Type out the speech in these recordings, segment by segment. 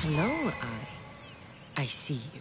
Hello, I see you.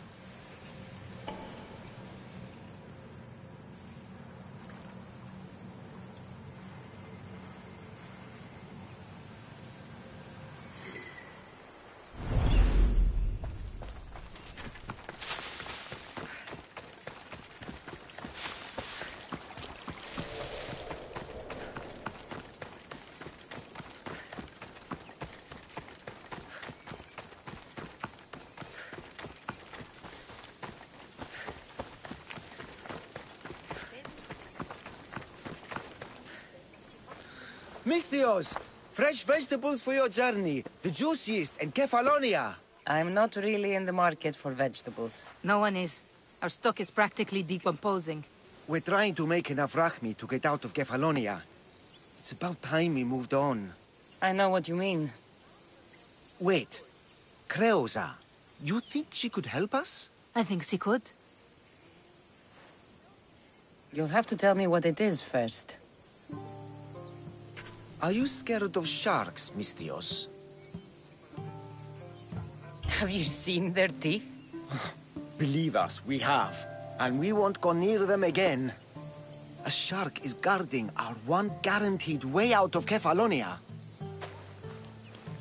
Misthios! Fresh vegetables for your journey. The juiciest in Kefalonia. I'm not really in the market for vegetables. No one is. Our stock is practically decomposing. We're trying to make enough rachmi to get out of Kefalonia. It's about time we moved on. I know what you mean. Wait. Creosa. You think she could help us? I think she could. You'll have to tell me what it is first. Are you scared of sharks, Misthios? Have you seen their teeth? Believe us, we have. And we won't go near them again. A shark is guarding our one guaranteed way out of Kefalonia.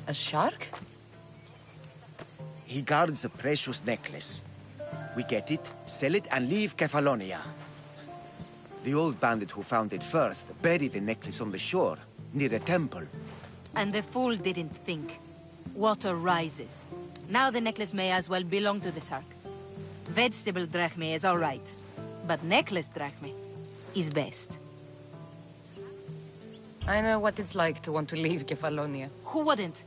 A shark? He guards a precious necklace. We get it, sell it, and leave Kefalonia. The old bandit who found it first buried the necklace on the shore, near a temple. And the fool didn't think. Water rises. Now the necklace may as well belong to the shark. Vegetable drachme is all right, but necklace drachme is best. I know what it's like to want to leave Kefalonia. Who wouldn't?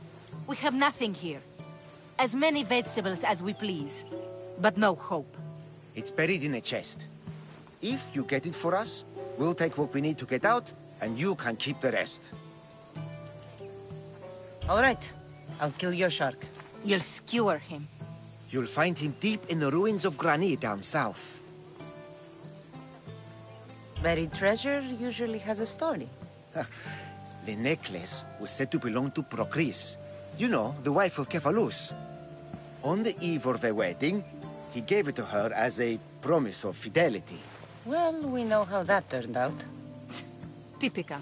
We have nothing here. As many vegetables as we please, but no hope. It's buried in a chest. If you get it for us, we'll take what we need to get out, and you can keep the rest. All right. I'll kill your shark. You'll skewer him. You'll find him deep in the ruins of Granit down south. Buried treasure usually has a story. The necklace was said to belong to Procris. You know, the wife of Cephalus. On the eve of their wedding, he gave it to her as a promise of fidelity. Well, we know how that turned out. Typical.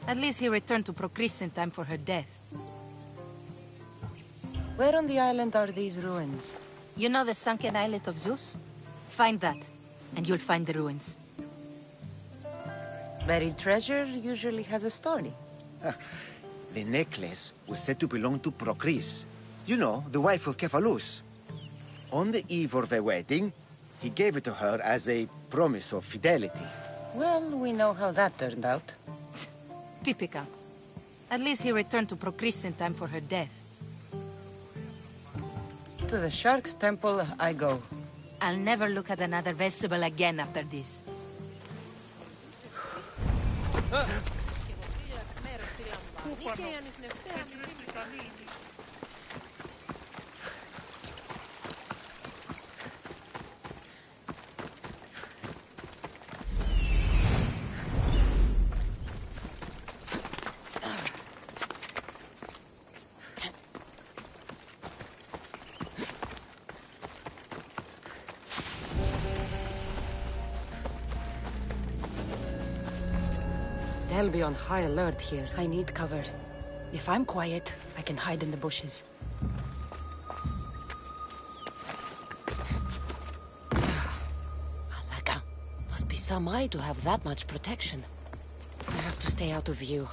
At least he returned to Procris in time for her death. Where on the island are these ruins? You know the sunken islet of Zeus? Find that, and you'll find the ruins. Buried treasure usually has a story. The necklace was said to belong to Procris. You know, the wife of Cephalus. On the eve of their wedding, he gave it to her as a promise of fidelity. Well, we know how that turned out. Typical. At least he returned to Procris in time for her death. To the Shark's Temple I go. I'll never look at another vegetable again after this. They'll be on high alert here. I need cover. If I'm quiet, I can hide in the bushes. Alaka. Must be some eye to have that much protection. I have to stay out of view.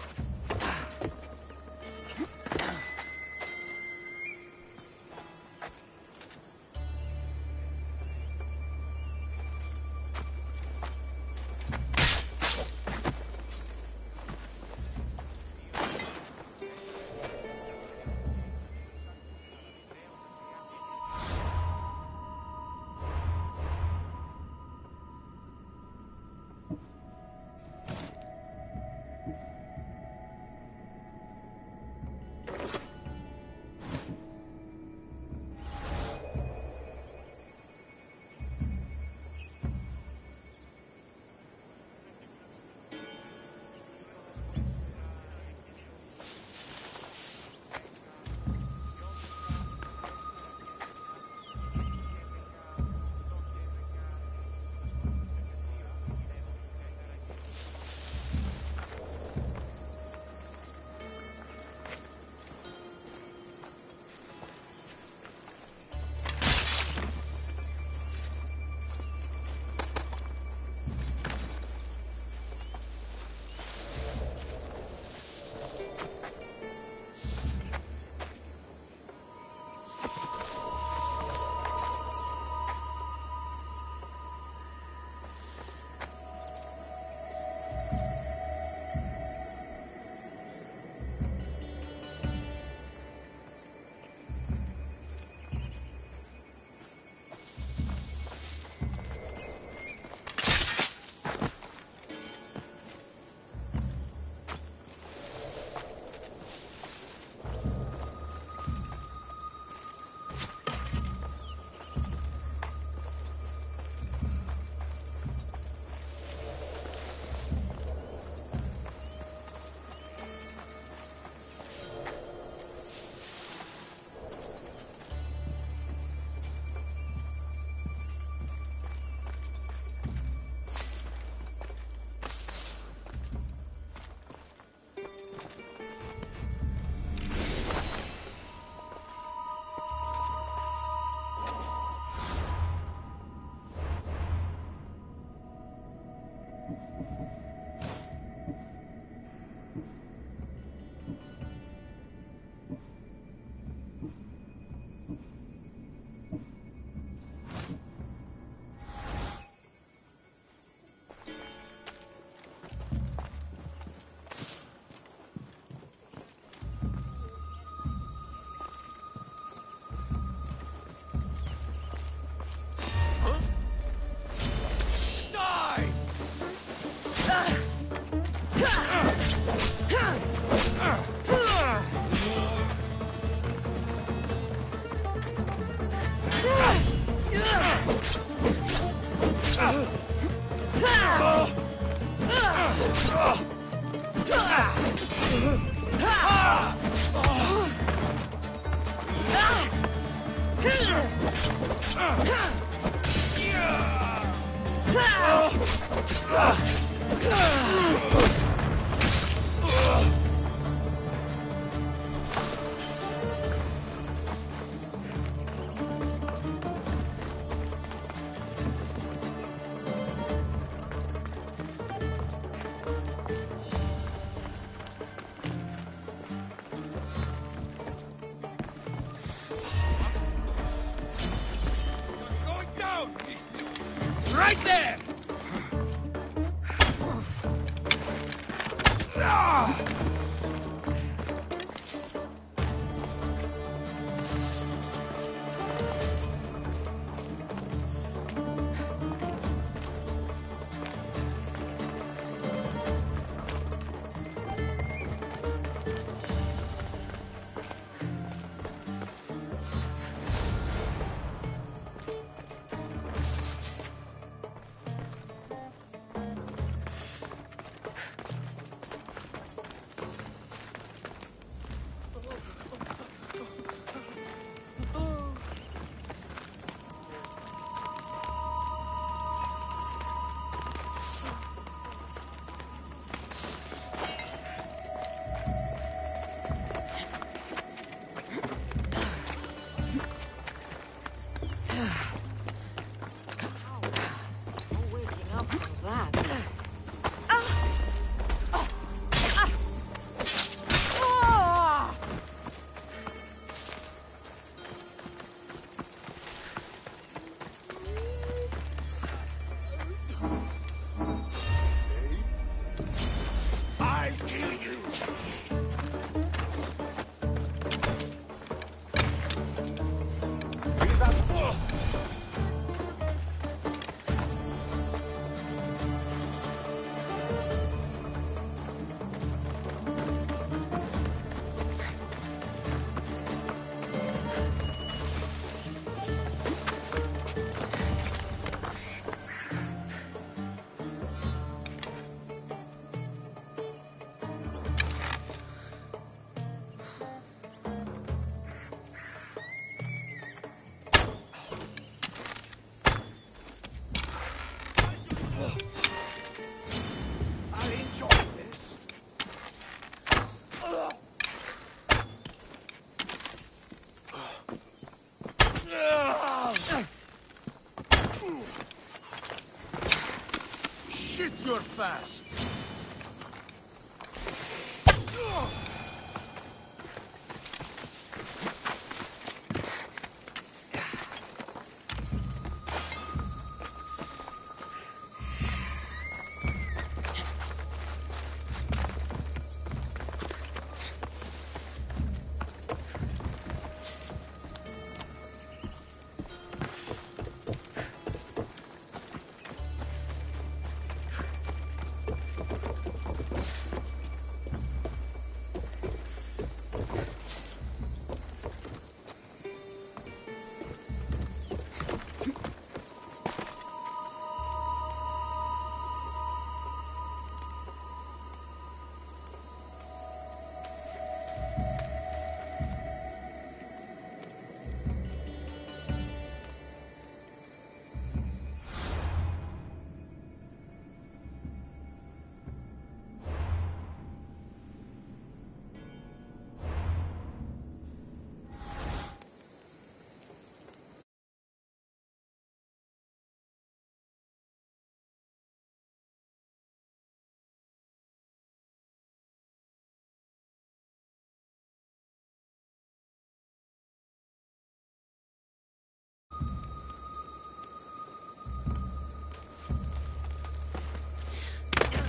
Right there! Shit, you're fast.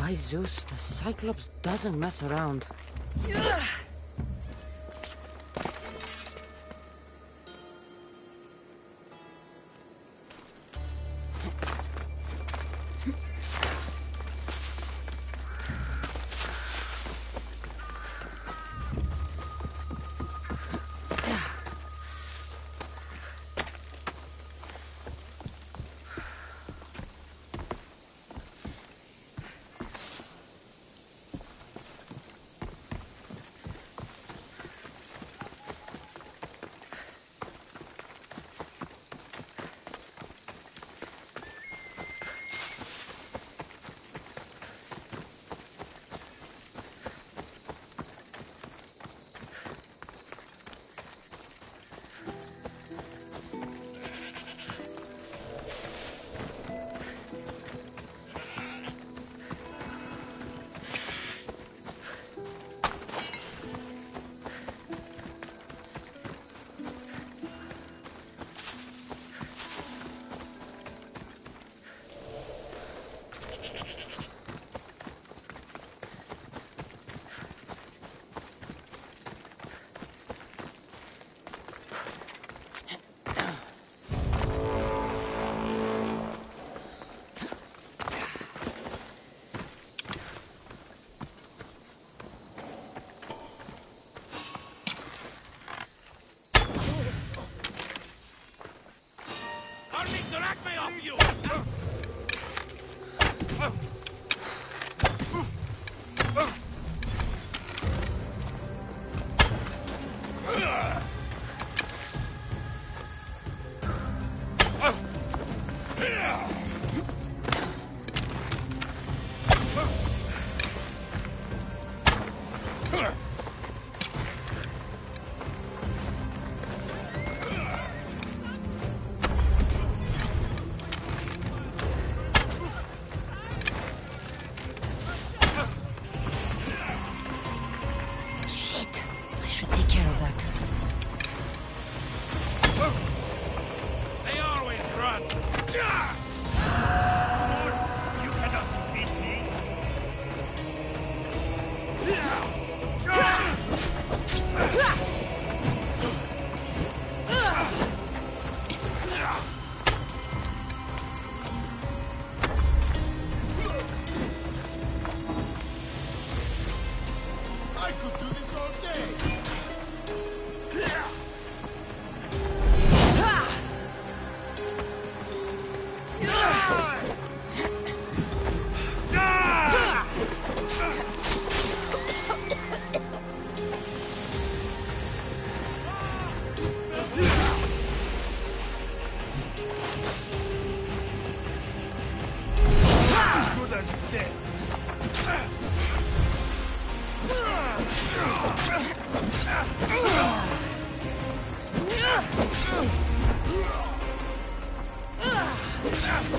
By Zeus, the Cyclops doesn't mess around.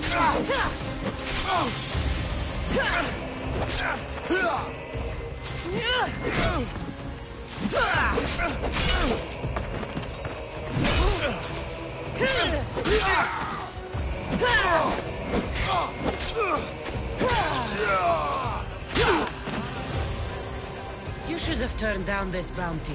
You should have turned down this bounty.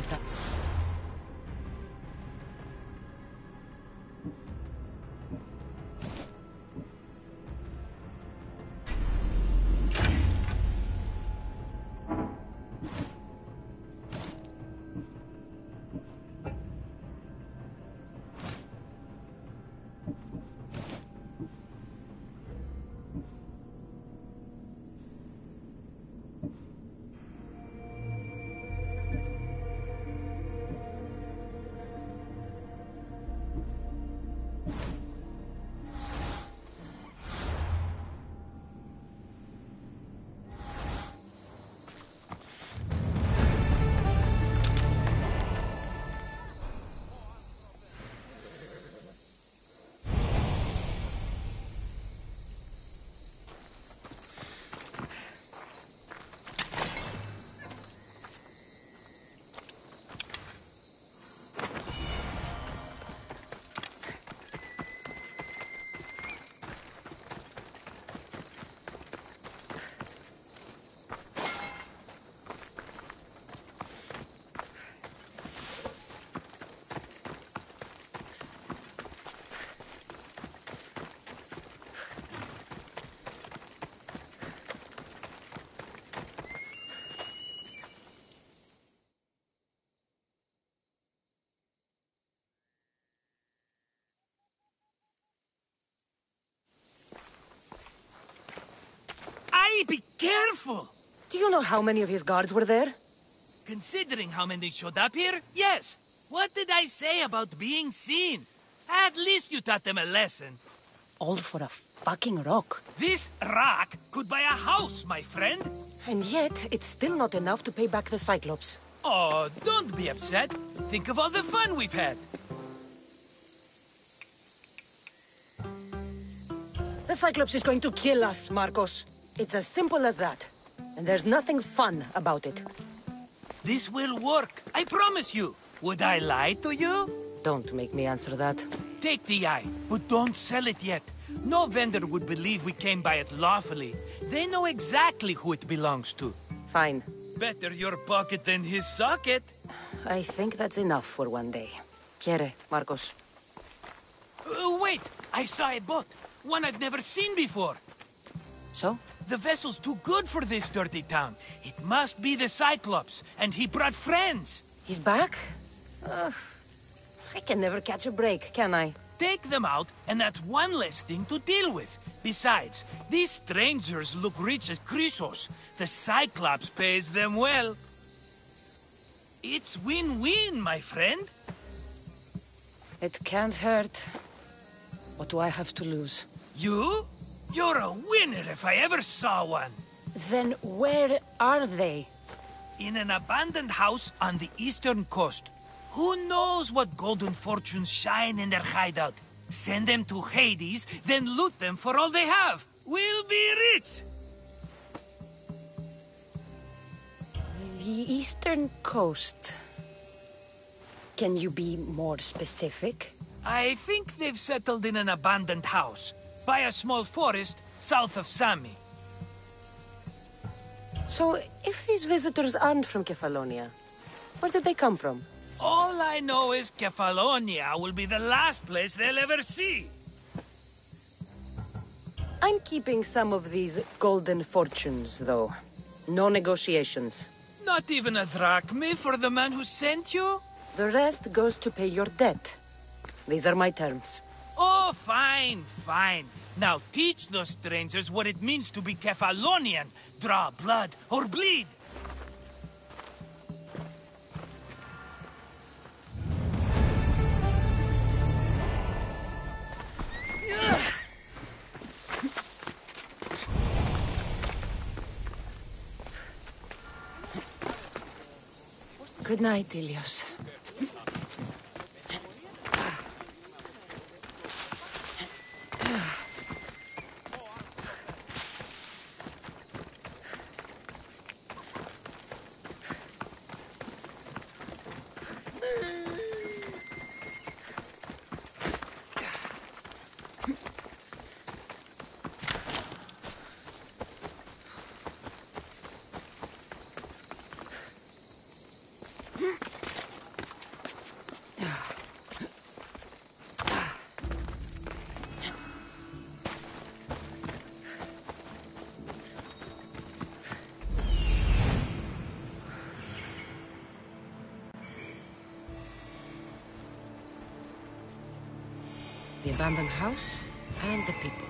Be careful! Do you know how many of his guards were there? Considering how many showed up here, yes. What did I say about being seen? At least you taught them a lesson. All for a fucking rock. This rock could buy a house, my friend. And yet, it's still not enough to pay back the Cyclops. Oh, don't be upset. Think of all the fun we've had. The Cyclops is going to kill us, Marcos. It's as simple as that. And there's nothing fun about it. This will work, I promise you. Would I lie to you? Don't make me answer that. Take the eye, but don't sell it yet. No vendor would believe we came by it lawfully. They know exactly who it belongs to. Fine. Better your pocket than his socket. I think that's enough for one day. Quiere, Marcos. Wait! I saw a boat. One I've never seen before. So? The vessel's too good for this dirty town. It must be the Cyclops, and he brought friends. He's back? I can never catch a break, can I? Take them out, and that's one less thing to deal with. Besides, these strangers look rich as Chrysos. The Cyclops pays them well. It's win-win, my friend. It can't hurt. What do I have to lose? You? You're a winner if I ever saw one. Then where are they? In an abandoned house on the eastern coast. Who knows what golden fortunes shine in their hideout? Send them to Hades, then loot them for all they have. We'll be rich! The eastern coast. Can you be more specific? I think they've settled in an abandoned house, by a small forest south of Sami. So, if these visitors aren't from Kefalonia, where did they come from? All I know is Kefalonia will be the last place they'll ever see. I'm keeping some of these golden fortunes, though. No negotiations. Not even a drachme for the man who sent you? The rest goes to pay your debt. These are my terms. Oh, fine, fine. Now teach those strangers what it means to be Kefalonian. Draw blood or bleed. Good night, Ilios. The abandoned house and the people.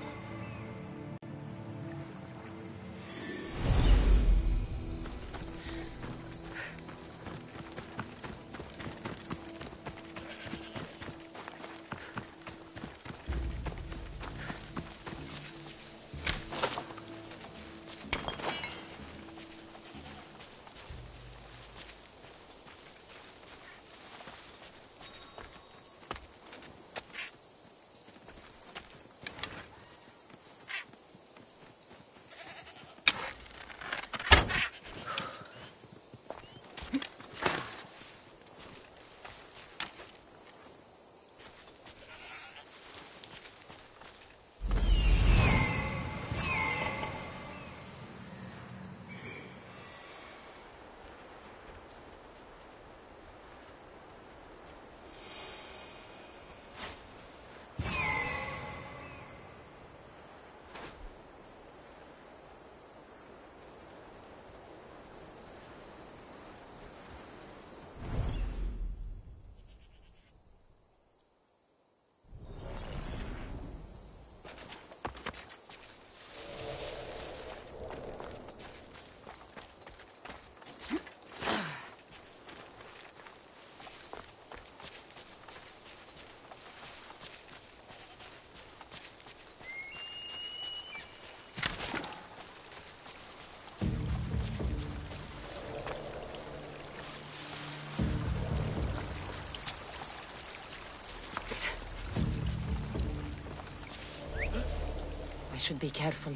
I should be careful.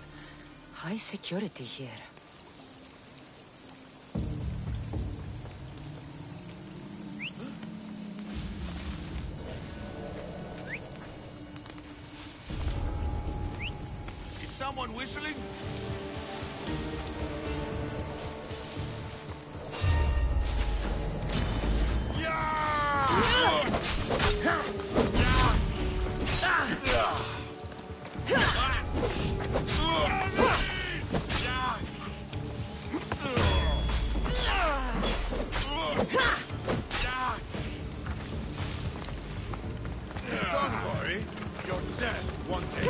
High security here. Is someone whistling? Don't worry, you're dead one day.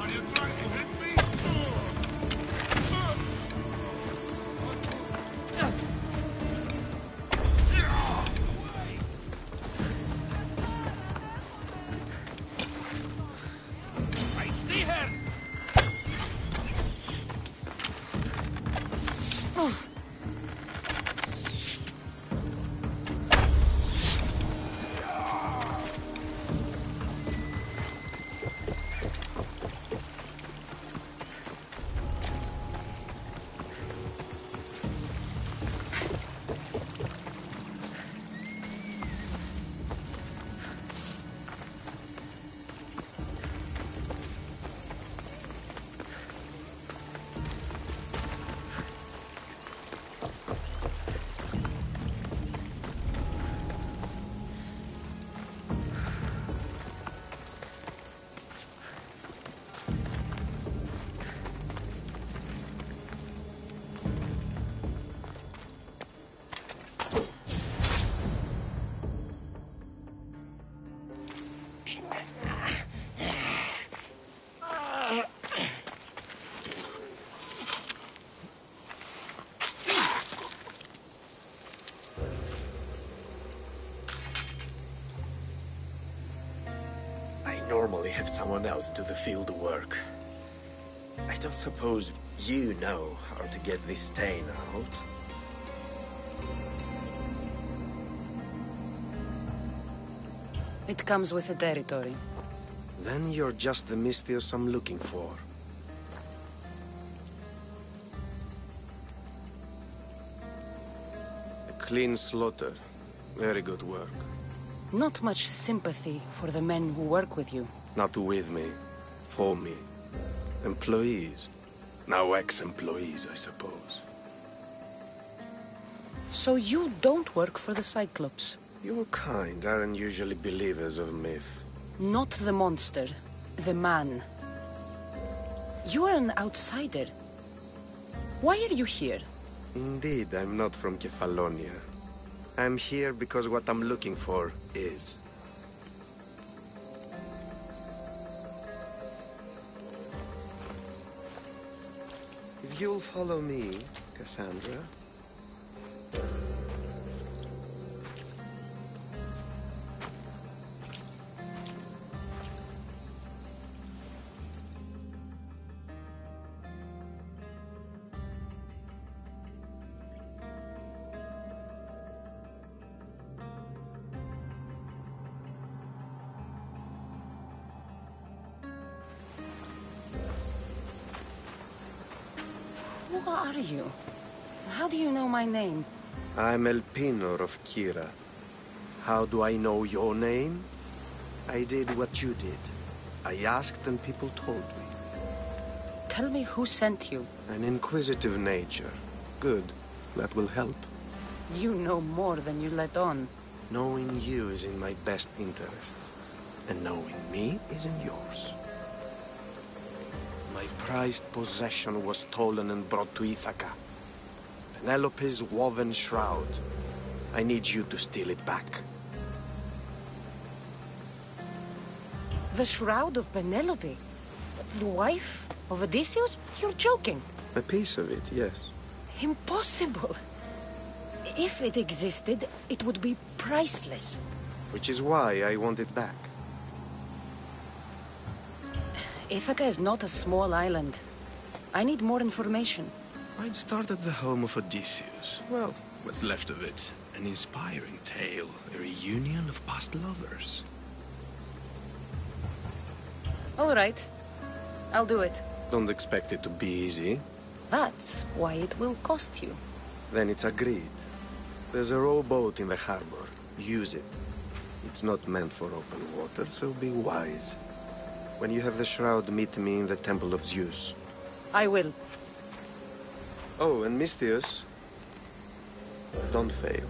Are you trying to hit me? I see her! I normally have someone else do the field work. I don't suppose you know how to get this stain out? It comes with the territory. Then you're just the Misthios I'm looking for. A clean slaughter. Very good work. Not much sympathy for the men who work with you. Not with me. For me. Employees. Now ex-employees, I suppose. So you don't work for the Cyclops? Your kind aren't usually believers of myth. Not the monster, the man. You are an outsider. Why are you here? Indeed, I'm not from Kefalonia. I'm here because what I'm looking for is. If you'll follow me, Cassandra. Who are you? How do you know my name? I'm Elpinor of Kira. How do I know your name? I did what you did. I asked and people told me. Tell me who sent you. An inquisitive nature. Good. That will help. You know more than you let on. Knowing you is in my best interest. And knowing me is in yours. My prized possession was stolen and brought to Ithaca. Penelope's woven shroud. I need you to steal it back. The shroud of Penelope? The wife of Odysseus? You're joking. A piece of it, yes. Impossible. If it existed, it would be priceless. Which is why I want it back. Ithaca is not a small island. I need more information. I'd start at the home of Odysseus. Well, what's left of it. An inspiring tale, a reunion of past lovers. All right. I'll do it. Don't expect it to be easy. That's why it will cost you. Then it's agreed. There's a rowboat in the harbor. Use it. It's not meant for open water, so be wise. When you have the shroud, meet me in the Temple of Zeus. I will. Oh, and Misthios, don't fail.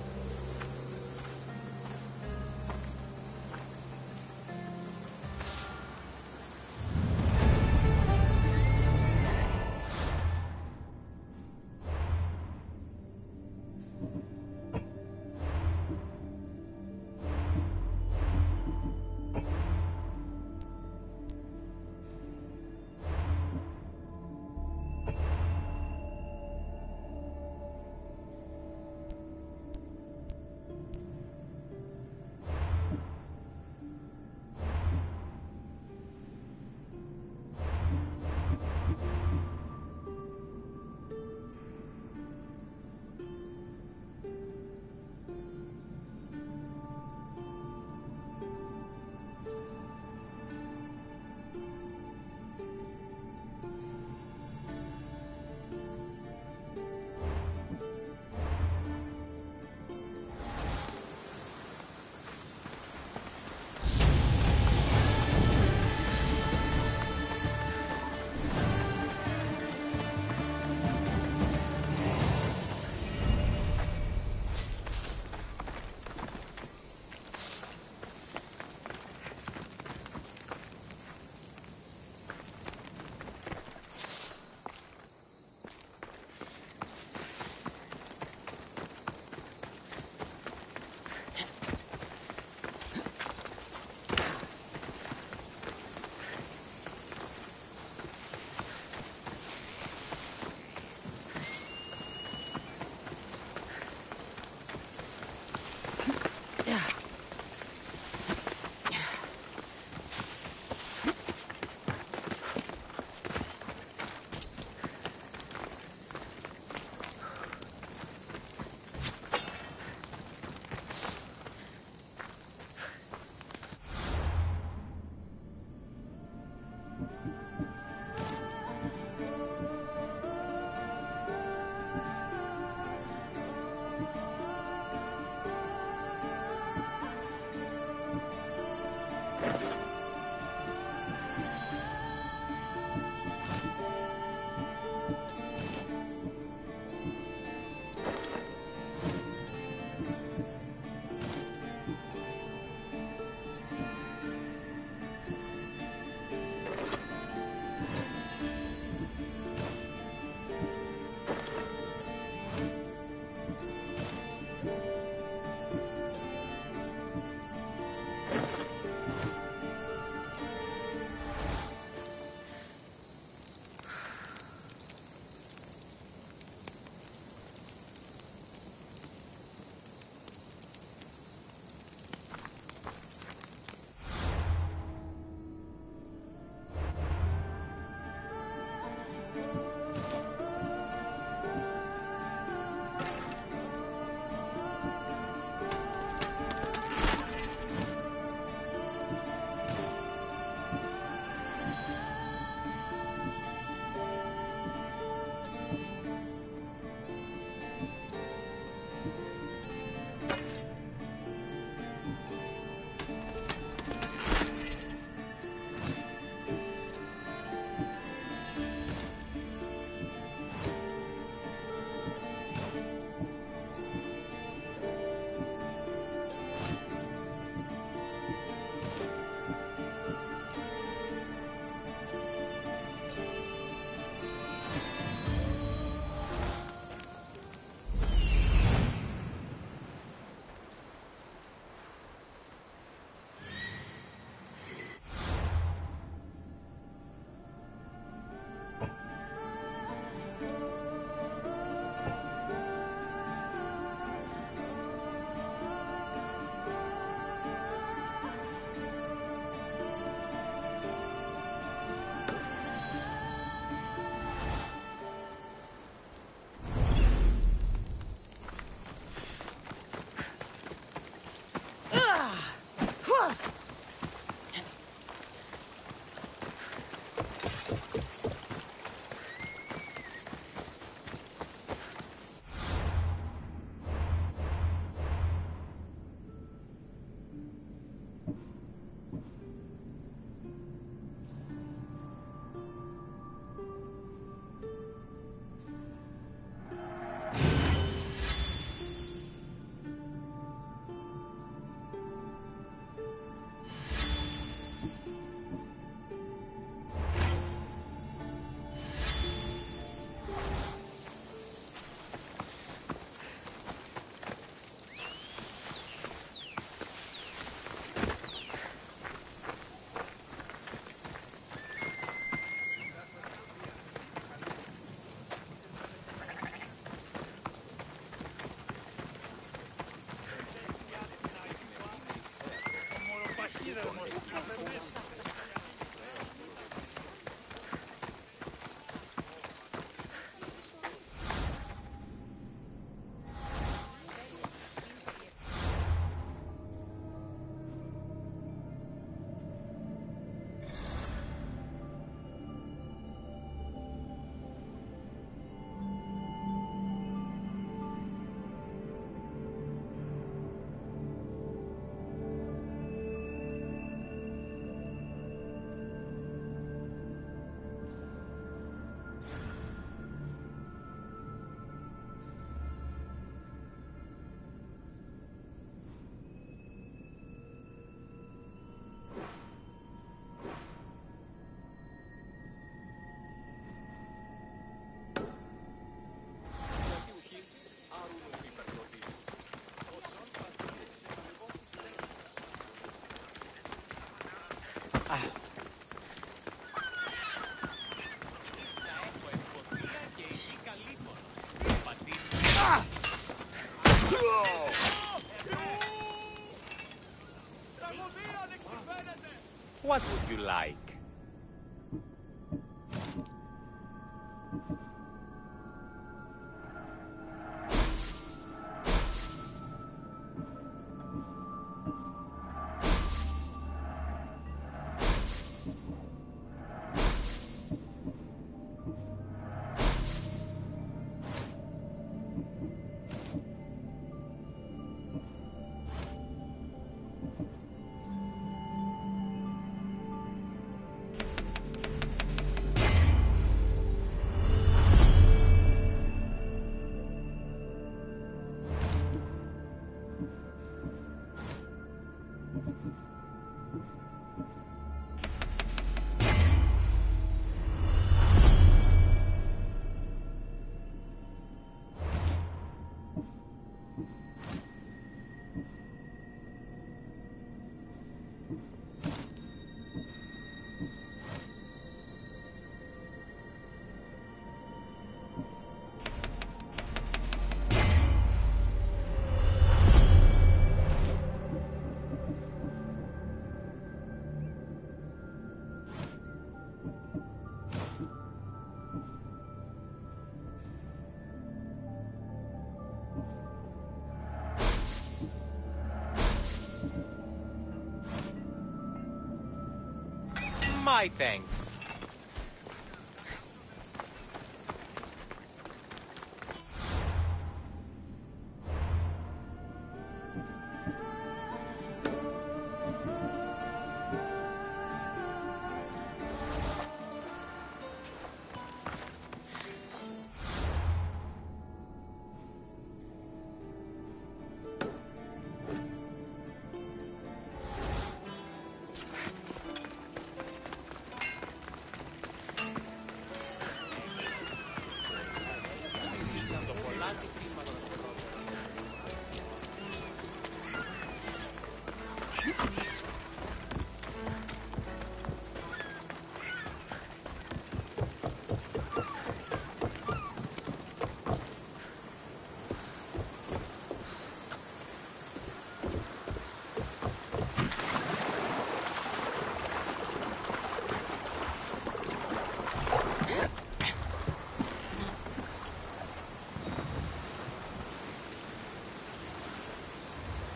What would you like? My thanks.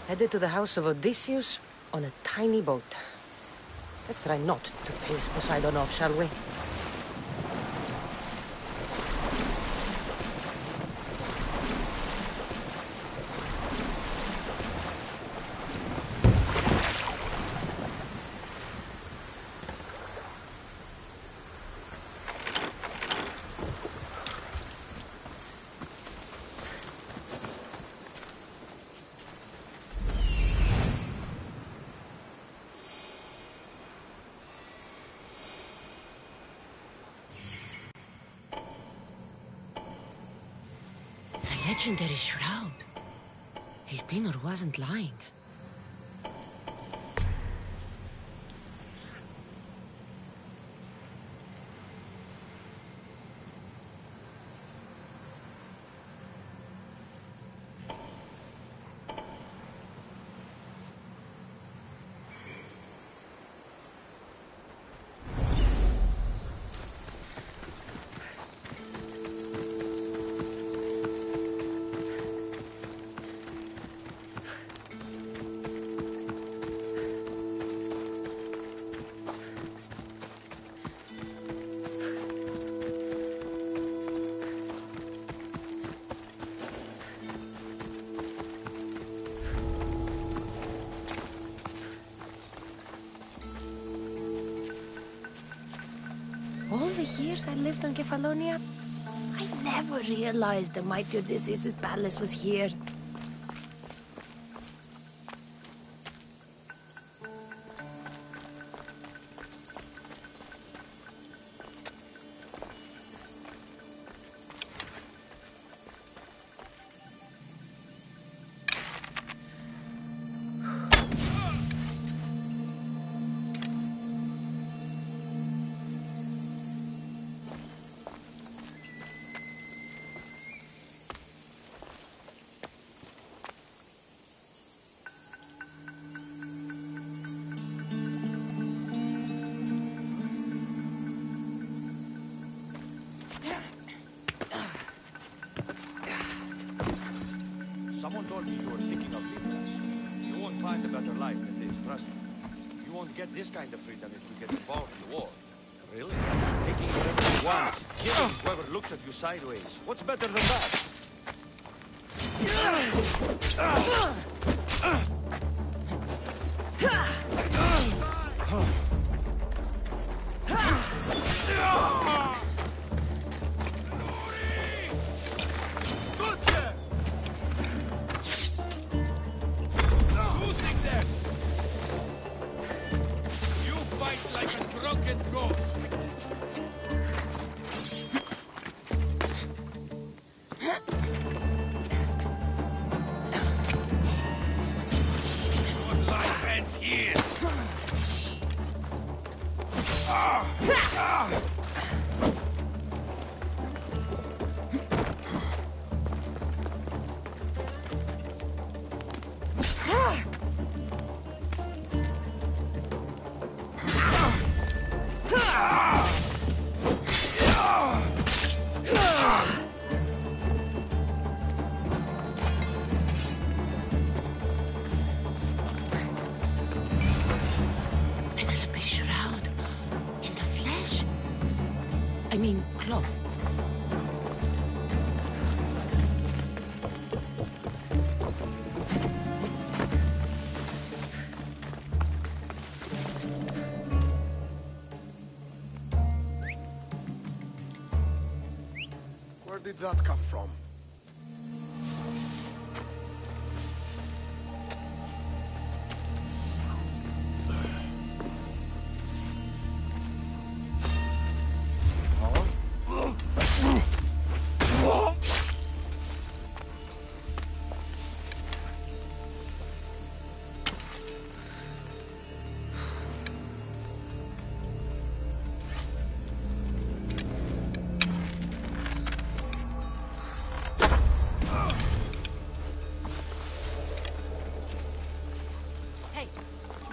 Headed to the house of Odysseus on a tiny boat. Let's try not to piss Poseidon off, shall we? Legendary shroud. Elpinor wasn't lying. All the years I lived on Kefalonia, I never realized the mighty Odysseus' palace was here. Someone told me you were thinking of leaving us. You won't find a better life than this, trust me. You won't get this kind of freedom if you get involved in the war. Really? Taking whatever you want, killing whoever looks at you sideways. What's better than that? I mean, cloth. Where did that come from?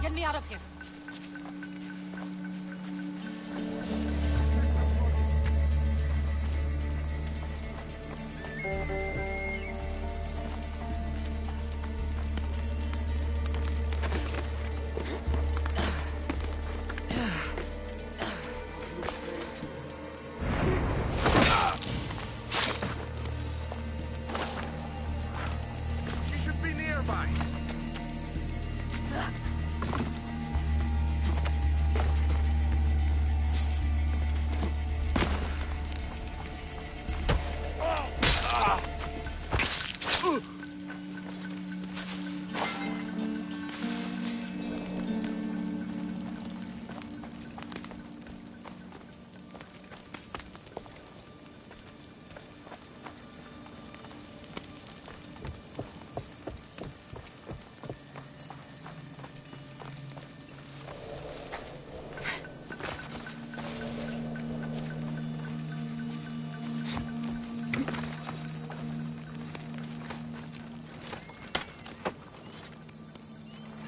Get me out of here.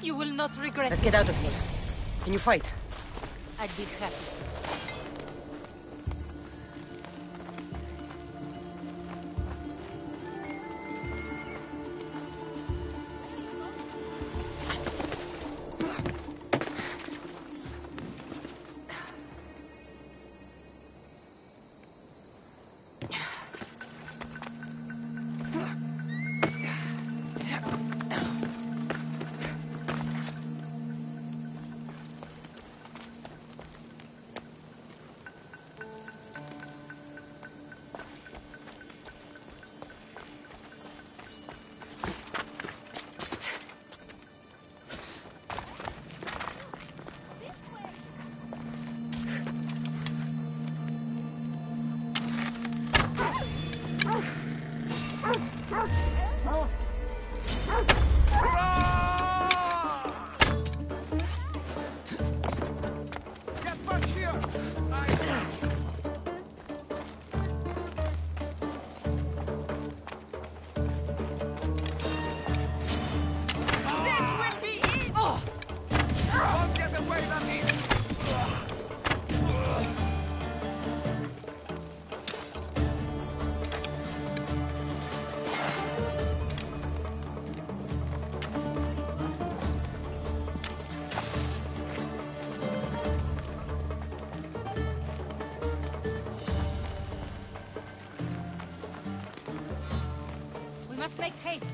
You will not regret Let's it. get out of here. Can you fight? I'd be happy. We must make haste.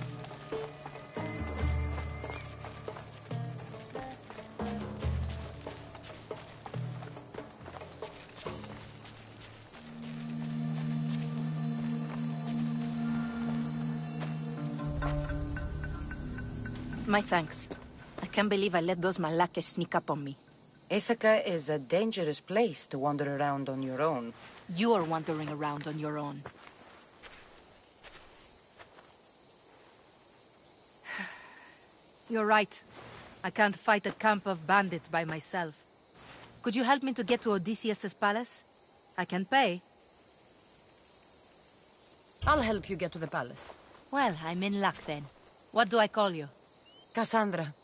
My thanks. I can't believe I let those Malakas sneak up on me. Ithaca is a dangerous place to wander around on your own. You're wandering around on your own. You're right. I can't fight a camp of bandits by myself. Could you help me to get to Odysseus's palace? I can pay. I'll help you get to the palace. Well, I'm in luck then. What do I call you? Cassandra.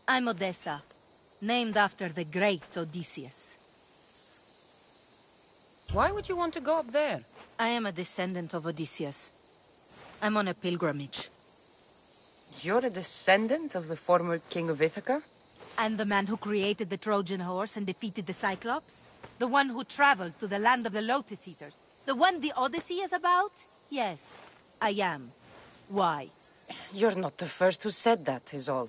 I'm Odessa, named after the great Odysseus. Why would you want to go up there? I am a descendant of Odysseus. I'm on a pilgrimage. You're a descendant of the former king of Ithaca? I'm the man who created the Trojan horse and defeated the Cyclops. The one who traveled to the land of the Lotus Eaters. The one the Odyssey is about? Yes, I am. Why? You're not the first who said that, is all.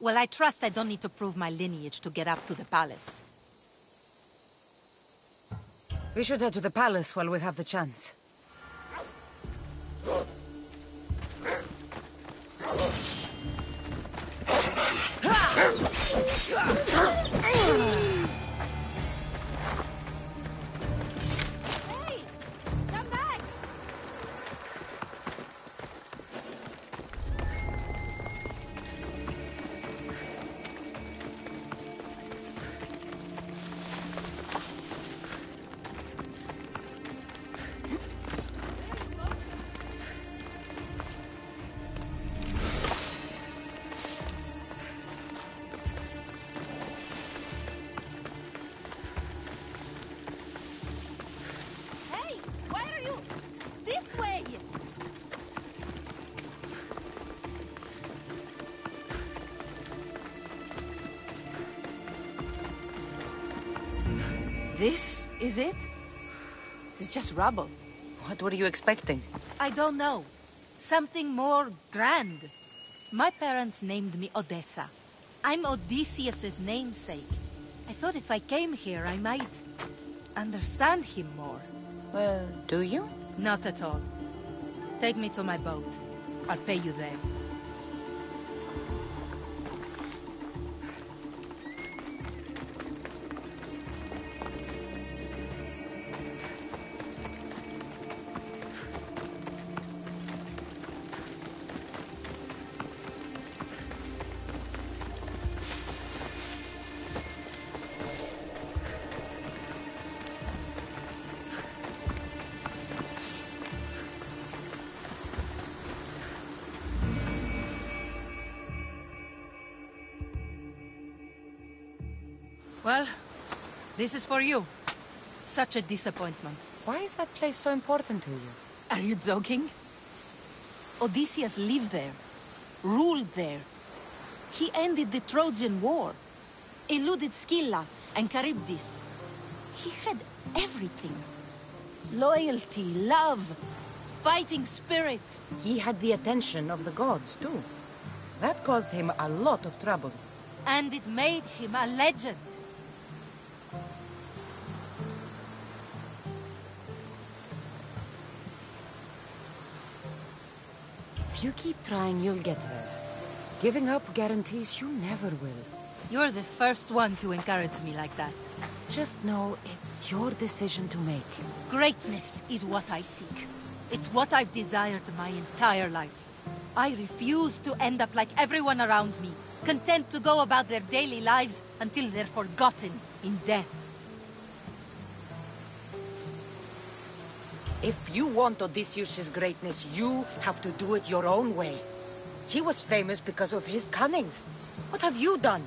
Well, I trust I don't need to prove my lineage to get up to the palace. We should head to the palace while we have the chance. Hey! Come back! Hey! Why are you... This way! This is it? It's just rubble. What were you expecting? I don't know. Something more grand. My parents named me Odessa. I'm Odysseus's namesake. I thought if I came here, I might understand him more. Well, do you? Not at all. Take me to my boat. I'll pay you there. Well, this is for you. Such a disappointment. Why is that place so important to you? Are you joking? Odysseus lived there, ruled there. He ended the Trojan War, eluded Scylla and Charybdis. He had everything. Loyalty, love, fighting spirit. He had the attention of the gods, too. That caused him a lot of trouble. And it made him a legend. If you keep trying, you'll get there. Giving up guarantees you never will. You're the first one to encourage me like that. Just know it's your decision to make. Greatness is what I seek. It's what I've desired my entire life. I refuse to end up like everyone around me, content to go about their daily lives until they're forgotten in death. If you want Odysseus' greatness, you have to do it your own way. He was famous because of his cunning. What have you done?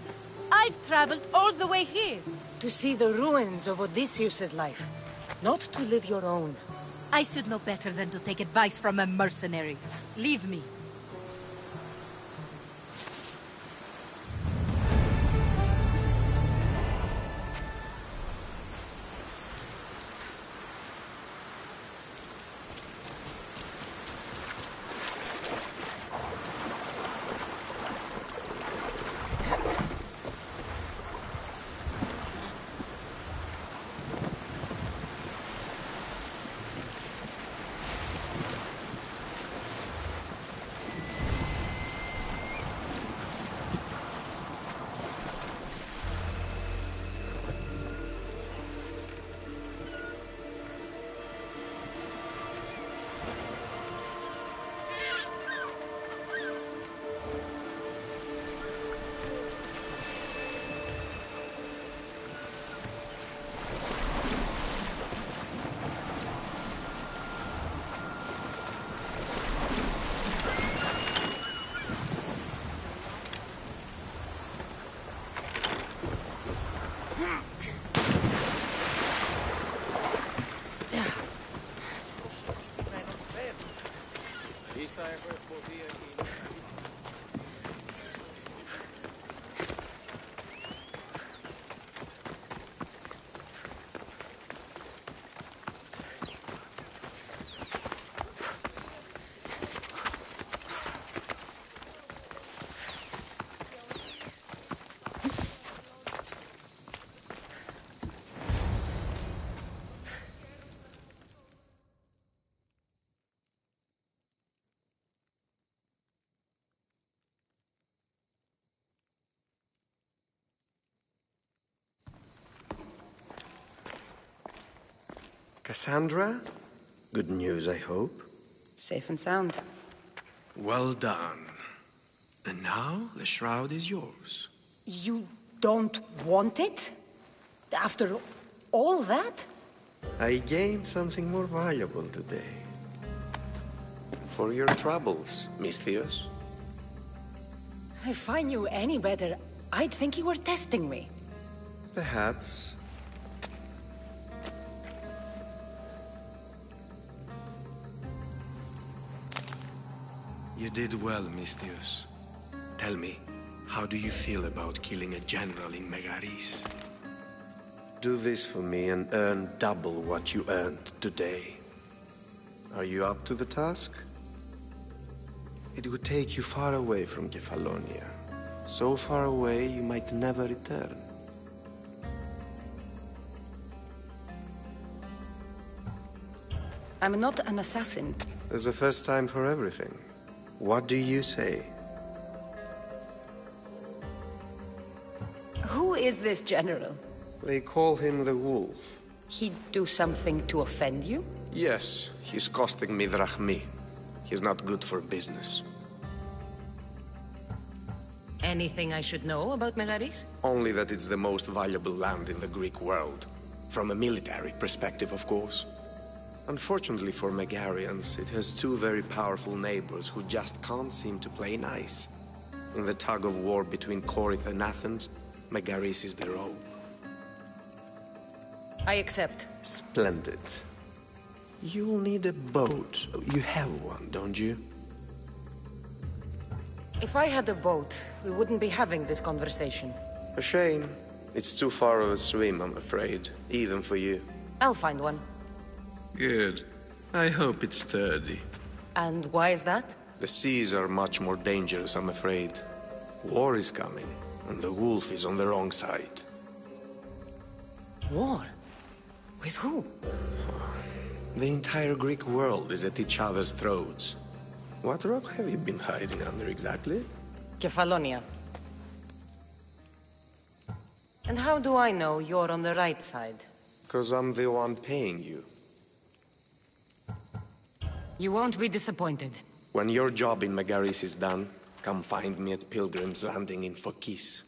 I've traveled all the way here. To see the ruins of Odysseus' life, not to live your own. I should know better than to take advice from a mercenary. Leave me. Cassandra? Good news, I hope. Safe and sound. Well done. And now, the shroud is yours. You don't want it? After all that? I gained something more valuable today. For your troubles, Misthios. If I knew any better, I'd think you were testing me. Perhaps. You did well, Misthios. Tell me, how do you feel about killing a general in Megaris? Do this for me and earn double what you earned today. Are you up to the task? It would take you far away from Kefalonia. So far away you might never return. I'm not an assassin. There's a first time for everything. What do you say? Who is this general? They call him the Wolf. He'd do something to offend you? Yes, he's costing me drachmi. He's not good for business. Anything I should know about Megaris? Only that it's the most valuable land in the Greek world. From a military perspective, of course. Unfortunately for Megarians, it has two very powerful neighbors who just can't seem to play nice. In the tug of war between Corinth and Athens, Megaris is their own. I accept. Splendid. You'll need a boat. You have one, don't you? If I had a boat, we wouldn't be having this conversation. A shame. It's too far of a swim, I'm afraid. Even for you. I'll find one. Good. I hope it's sturdy. And why is that? The seas are much more dangerous, I'm afraid. War is coming, and the wolf is on the wrong side. War? With who? The entire Greek world is at each other's throats. What rock have you been hiding under exactly? Kefalonia. And how do I know you're on the right side? 'Cause I'm the one paying you. You won't be disappointed. When your job in Megaris is done, come find me at Pilgrim's Landing in Phokis.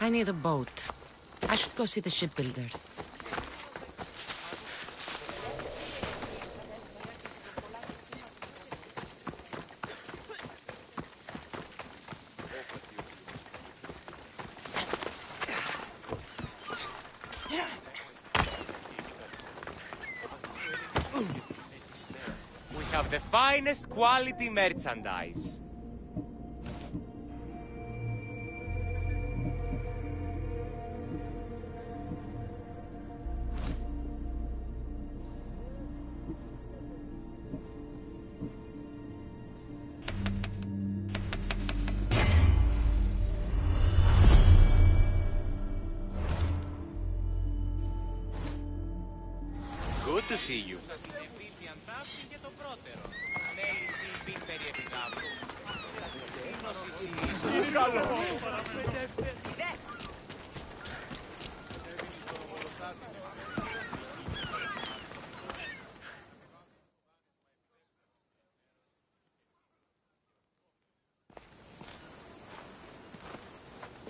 I need a boat. I should go see the shipbuilder. We have the finest quality merchandise. Good to see you.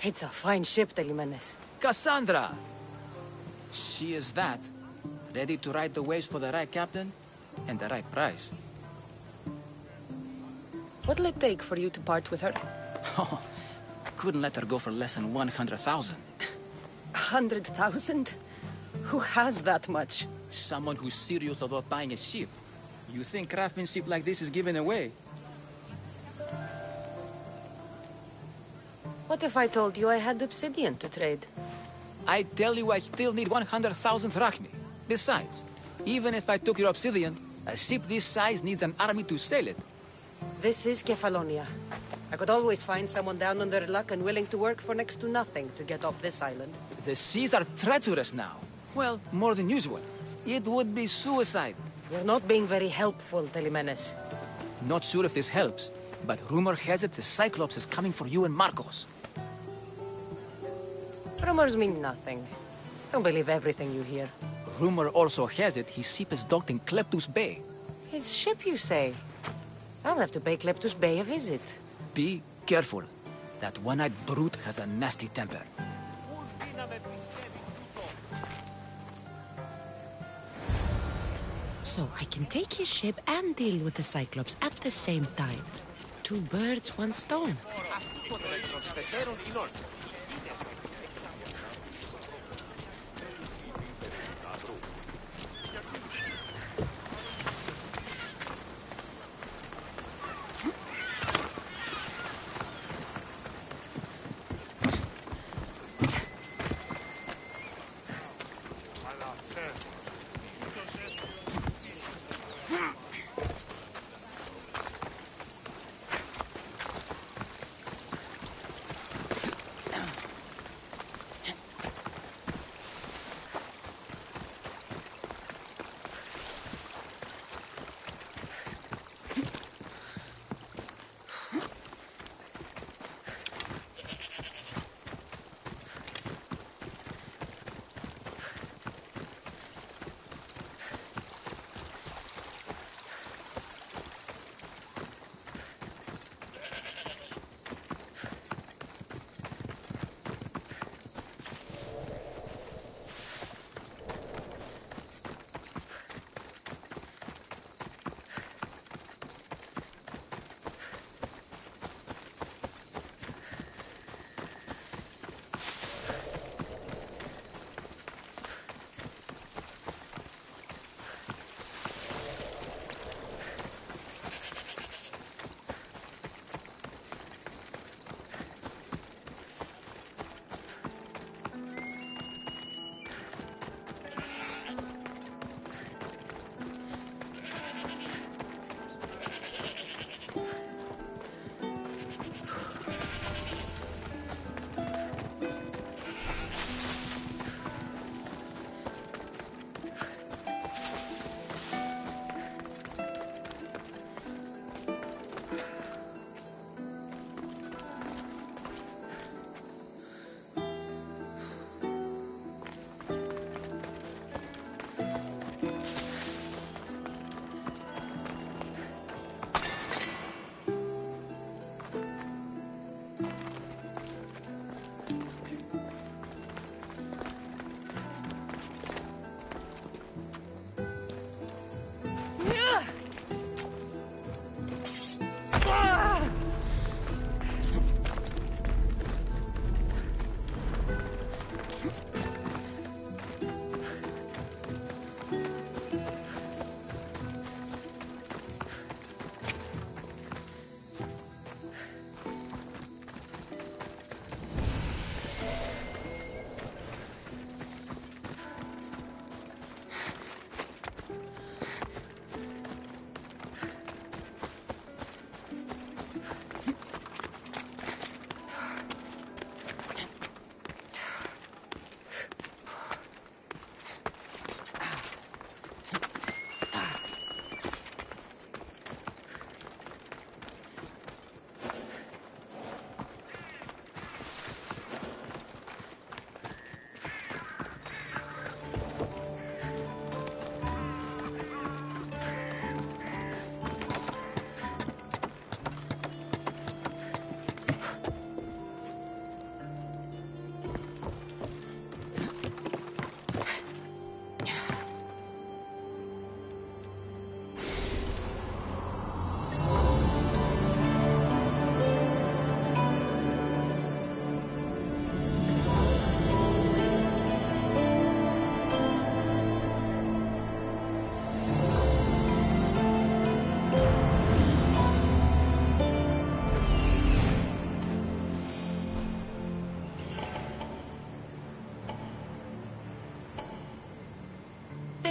It's a fine ship, Telimenes. Cassandra! She is that. Ready to ride the waves for the right captain and the right price. What'll it take for you to part with her? Oh, couldn't let her go for less than 100,000. 100,000? Who has that much? Someone who's serious about buying a ship. You think craftsmanship like this is given away? What if I told you I had obsidian to trade? I tell you I still need 100,000 drachmi. Besides, even if I took your obsidian, a ship this size needs an army to sail it. This is Kefalonia. I could always find someone down on their luck and willing to work for next to nothing to get off this island. The seas are treacherous now. Well, more than usual. It would be suicide. You're not being very helpful, Telimenes. Not sure if this helps, but rumor has it the Cyclops is coming for you and Marcos. Rumors mean nothing. Don't believe everything you hear. Rumor also has it his ship is docked in Kleptus Bay. His ship, you say? I'll have to pay Kleptus Bay a visit. Be careful. That one-eyed brute has a nasty temper. So I can take his ship and deal with the Cyclops at the same time. Two birds, one stone.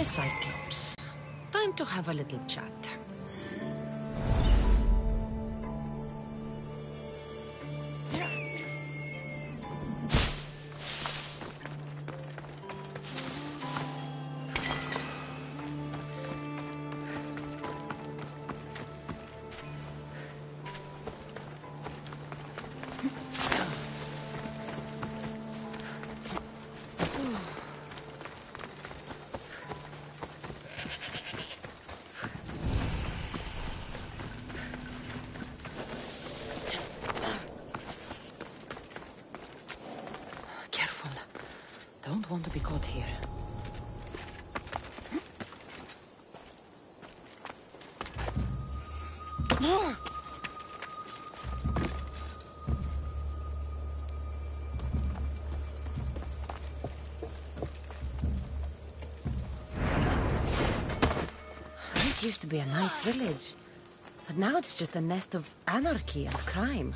the Cyclops. Time to have a little chat. Don't want to be caught here. This used to be a nice village, but now it's just a nest of anarchy and crime.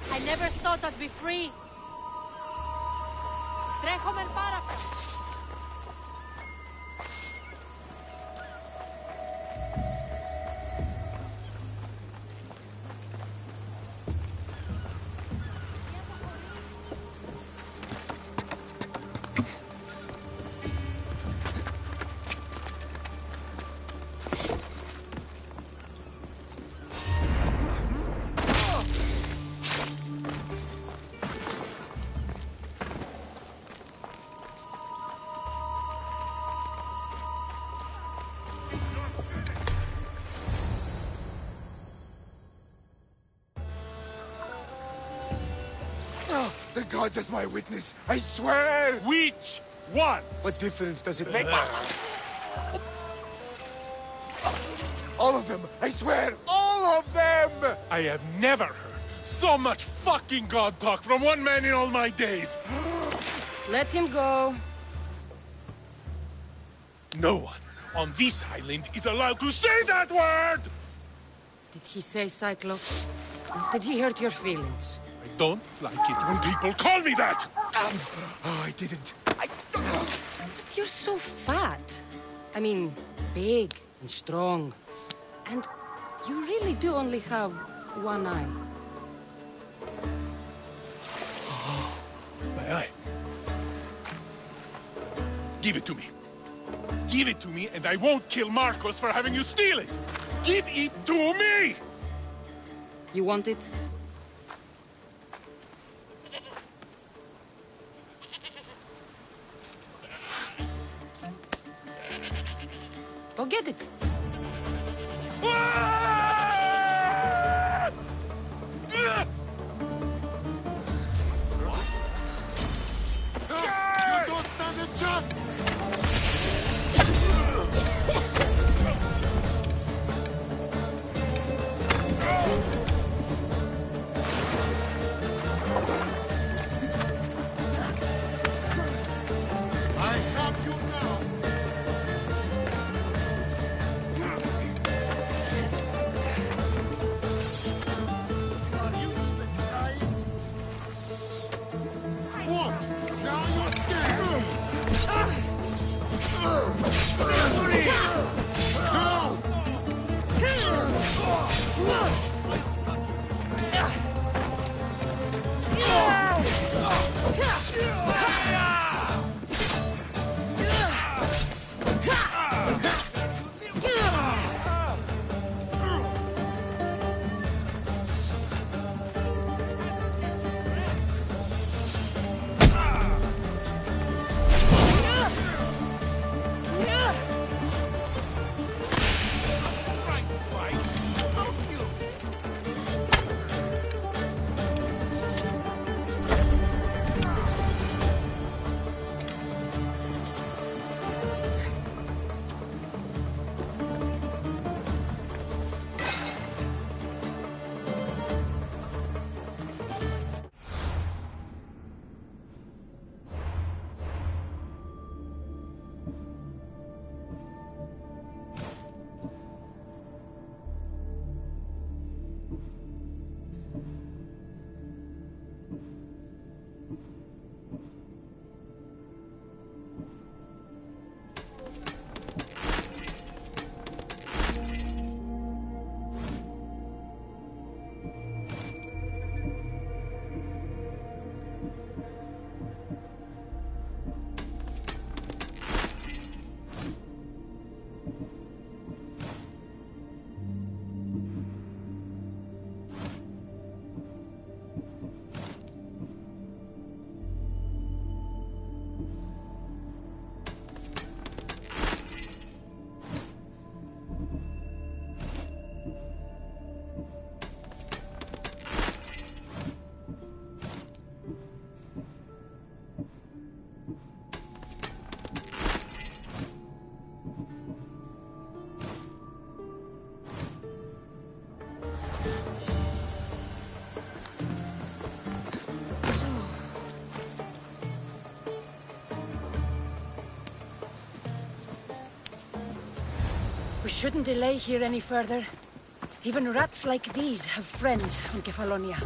I never thought I'd be free. Τρέχομαι πάραχα. The gods as my witness, I swear! Which one? What difference does it make? All of them! I swear, all of them! I have never heard so much fucking god talk from one man in all my days. Let him go. No one on this island is allowed to say that word! Did he say Cyclops? Did he hurt your feelings? I don't like it when people call me that! Oh, I didn't. But you're so fat. I mean, big and strong. And you really do only have one eye. My eye. Give it to me. Give it to me and I won't kill Marcos for having you steal it! Give it to me! You want it? Go get it. You don't stand a chance! We shouldn't delay here any further. Even rats like these have friends on Kefalonia.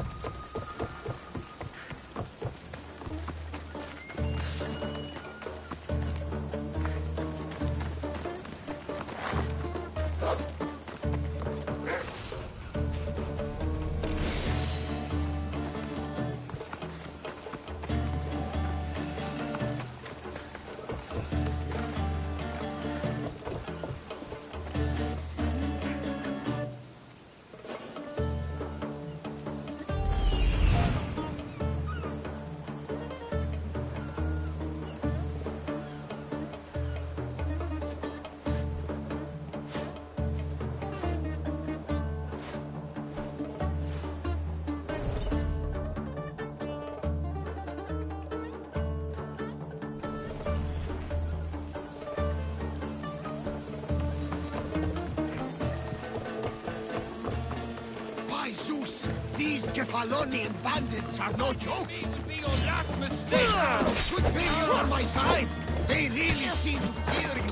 These Kefalonian bandits are no joke. It'll be your last mistake. Good thing you're on my side. They really seem to fear you.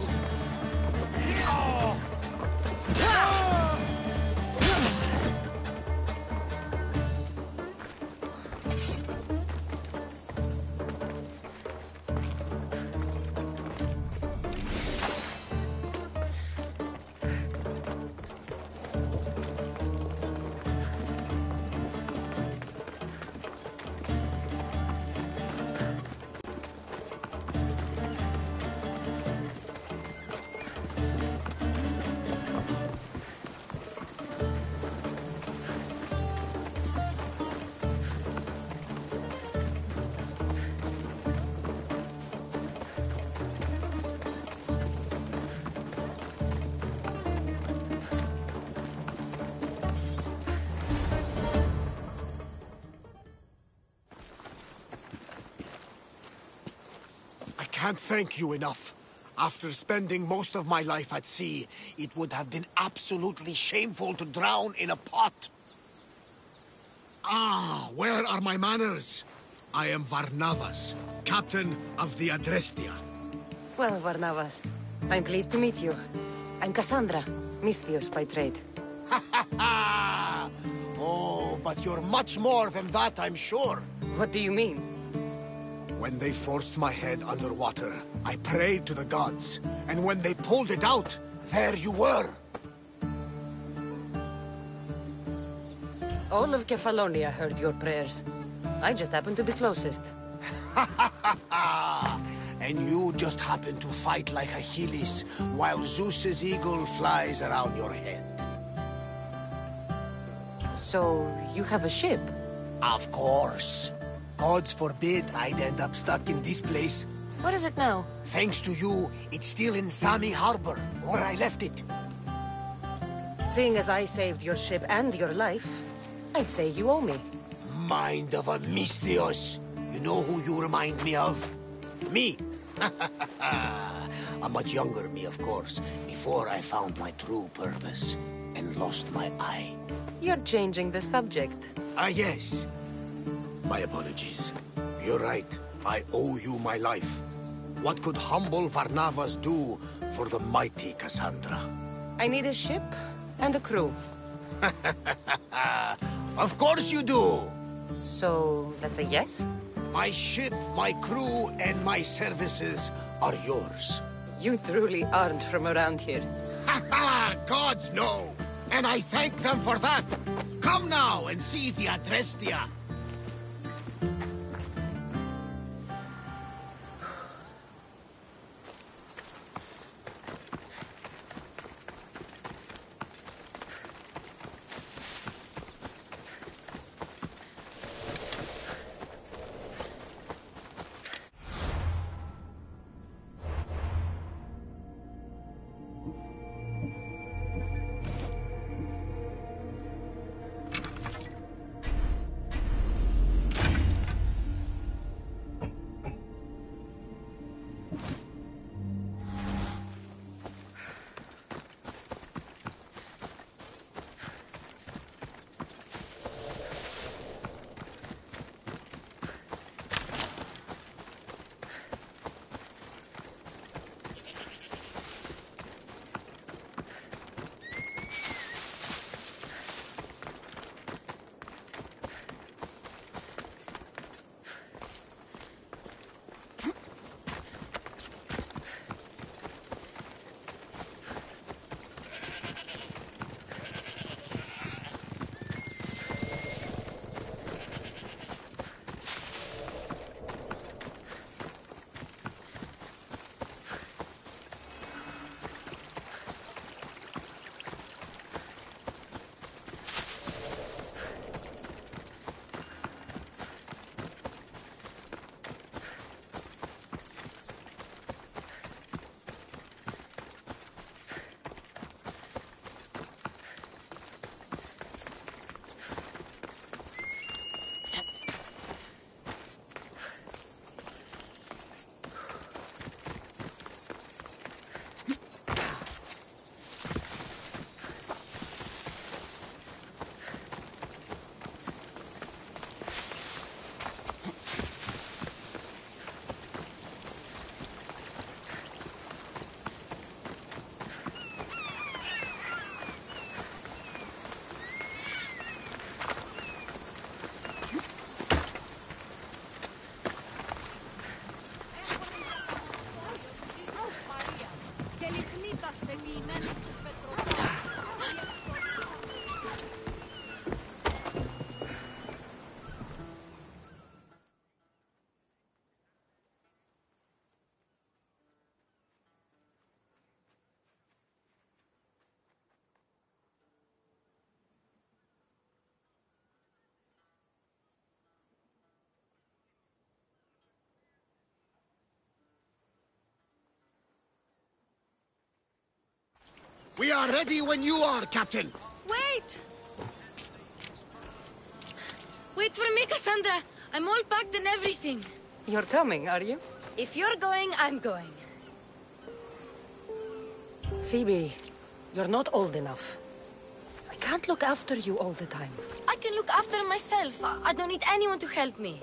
I can't thank you enough. After spending most of my life at sea, it would have been absolutely shameful to drown in a pot. Ah, where are my manners? I am Varnavas, captain of the Adrestia. Well, Varnavas, I'm pleased to meet you. I'm Cassandra, Misthios by trade. Ha ha ha! Oh, but you're much more than that, I'm sure. What do you mean? When they forced my head underwater, I prayed to the gods. And when they pulled it out, there you were. All of Kefalonia heard your prayers. I just happened to be closest. And you just happen to fight like Achilles, while Zeus's eagle flies around your head. So, you have a ship? Of course. Gods forbid I'd end up stuck in this place. What is it now? Thanks to you, it's still in Sami Harbor, where I left it. Seeing as I saved your ship and your life, I'd say you owe me. Mind of a Misthios. You know who you remind me of? Me. A much younger me, of course, before I found my true purpose and lost my eye. You're changing the subject. Ah, yes. My apologies. You're right. I owe you my life. What could humble Varnavas do for the mighty Cassandra? I need a ship and a crew. Of course you do! So, that's a yes? My ship, my crew, and my services are yours. You truly aren't from around here. Ha ha! Gods know! And I thank them for that! Come now and see the Adrestia! We are ready when you are, Captain. Wait! Wait for me, Cassandra. I'm all packed and everything. You're coming, are you? If you're going, I'm going. Phoebe, you're not old enough. I can't look after you all the time. I can look after myself. I don't need anyone to help me.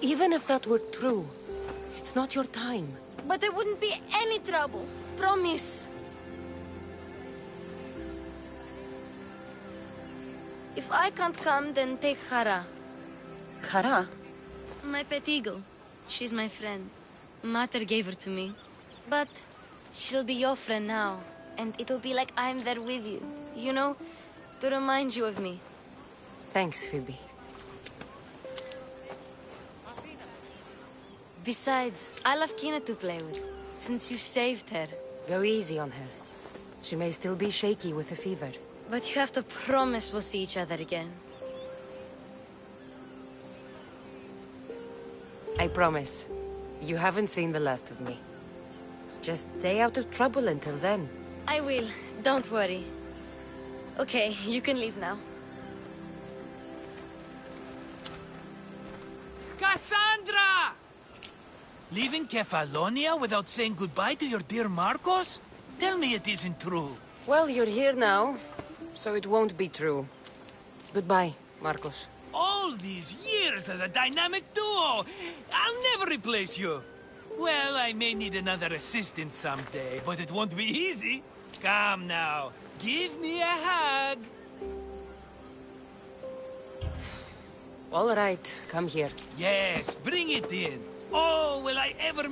Even if that were true, it's not your time. But there wouldn't be any trouble. Promise. If I can't come, then take Hara. Kara? My pet eagle. She's my friend. Mater gave her to me. But she'll be your friend now. And it'll be like I'm there with you. You know? To remind you of me. Thanks, Phoebe. Besides, I love Kina to play with. Since you saved her. Go easy on her. She may still be shaky with a fever. But you have to promise we'll see each other again. I promise. You haven't seen the last of me. Just stay out of trouble until then. I will. Don't worry. Okay, you can leave now. Cassandra! Leaving Kefalonia without saying goodbye to your dear Marcos? Tell me it isn't true. Well, you're here now, so it won't be true. Goodbye, Marcos. All these years as a dynamic duo! I'll never replace you! Well, I may need another assistant someday, but it won't be easy. Come now, give me a hug! All right, come here. Yes, bring it in. Oh, will I ever...